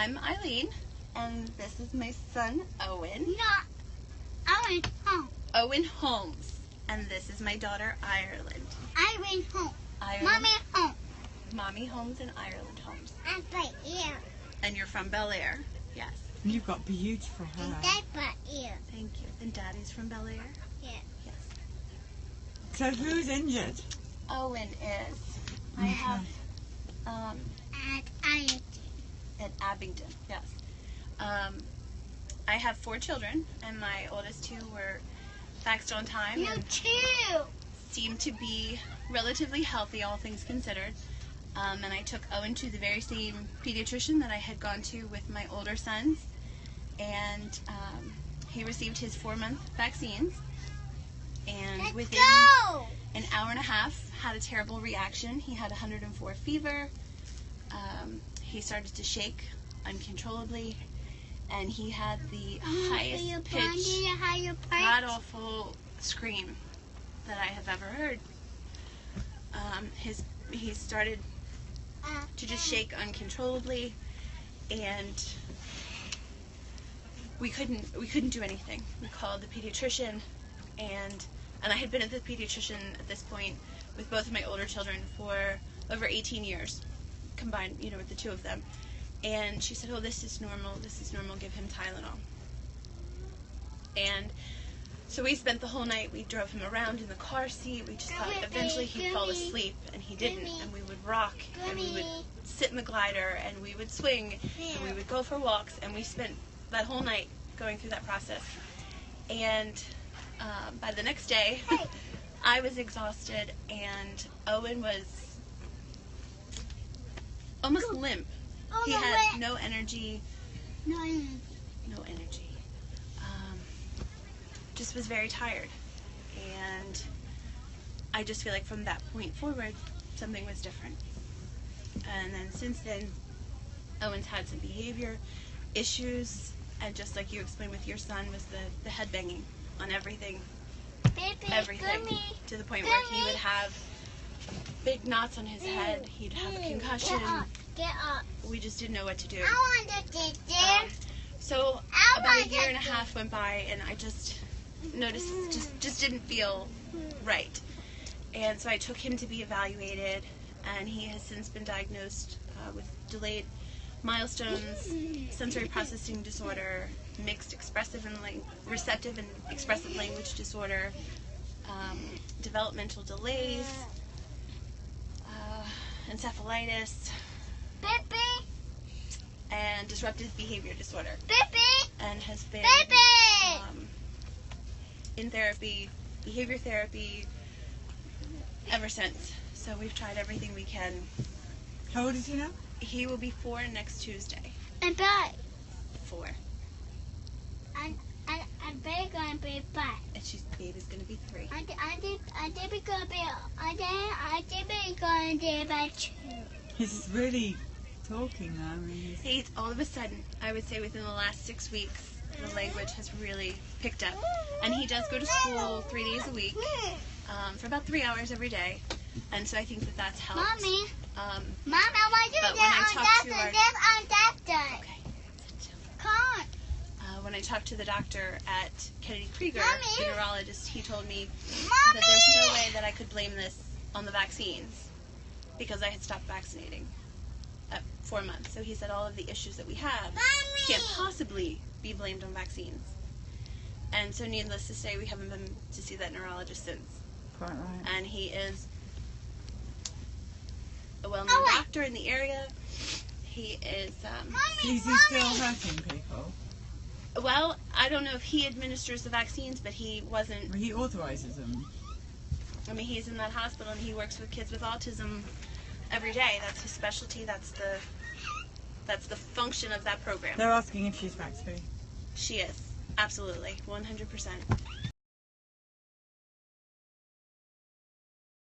I'm Eileen, and this is my son, Owen. Owen home. Owen Holmes. And this is my daughter, Ireland. Ireland home. Ireland. Mommy home. Mommy Holmes and Ireland Holmes. I'm right here. And you're from Bel Air. Yes. You've got beautiful hair. And Dad right here. Thank you. And Daddy's from Bel Air? Yeah. Yes. So who's injured? Owen is. I Okay. have, At Ireland. at Abingdon, yes. I have 4 children, and my oldest 2 were vaxxed on time. You and too. seemed to be relatively healthy, all things considered. And I took Owen to the very same pediatrician that I had gone to with my older sons, and he received his 4-month vaccines, and Let's within go. an hour and a half had a terrible reaction. He had 104 fever. He started to shake uncontrollably, and he had the highest pitch, god-awful scream that I have ever heard. He started to just shake uncontrollably, and we couldn't do anything. We called the pediatrician, and I had been at the pediatrician at this point with both of my older children for over 18 years combined, with the 2 of them. And she said, "Oh, this is normal, give him Tylenol." And so we spent the whole night, we drove him around in the car seat. We just thought eventually he'd fall asleep, and he didn't. And we would rock, and we would sit in the glider, and we would swing, and we would go for walks, and we spent that whole night going through that process. And by the next day, I was exhausted, and Owen was almost limp. He had no energy. No. Just was very tired, and I just feel like from that point forward something was different. And then since then, Owen's had some behavior issues, and just like you explained with your son, was the head banging on everything, to the point where he would have big knots on his head. He'd have a concussion. Get up. We just didn't know what to do. I want to get there. So about a year and a half went by, and I just noticed just didn't feel right. And so I took him to be evaluated, and he has since been diagnosed with delayed milestones, sensory processing disorder, mixed receptive and expressive language disorder, developmental delays, encephalitis, and disruptive behavior disorder, and has been in therapy, behavior therapy, ever since. So we've tried everything we can. How old is he now? He will be 4 next Tuesday. And back. 4. And baby gonna be back. And baby's gonna be 3. I think we're gonna be back too. He's really talking now. I mean, He's all of a sudden, I would say within the last 6 weeks, the language has really picked up. And he does go to school 3 days a week, for about 3 hours every day. And so I think that's helped. Mommy. Um, Mom, I want you to but when I talked to our... Okay. Come on. When I talked to the doctor at Kennedy Krieger, Mommy. the neurologist, he told me Mommy. that there's no way that I could blame this on the vaccines, because I had stopped vaccinating at 4 months. So he said all of the issues that we have can't possibly be blamed on vaccines. And so needless to say, we haven't been to see that neurologist since. quite right. And he is a well-known doctor in the area. He is, Is he still hurting people? well, I don't know if he administers the vaccines, but he wasn't. Well, he authorises them. I mean, he's in that hospital, and he works with kids with autism every day. That's his specialty. That's the function of that program. They're asking if she's vaccinated. She is, absolutely, 100%.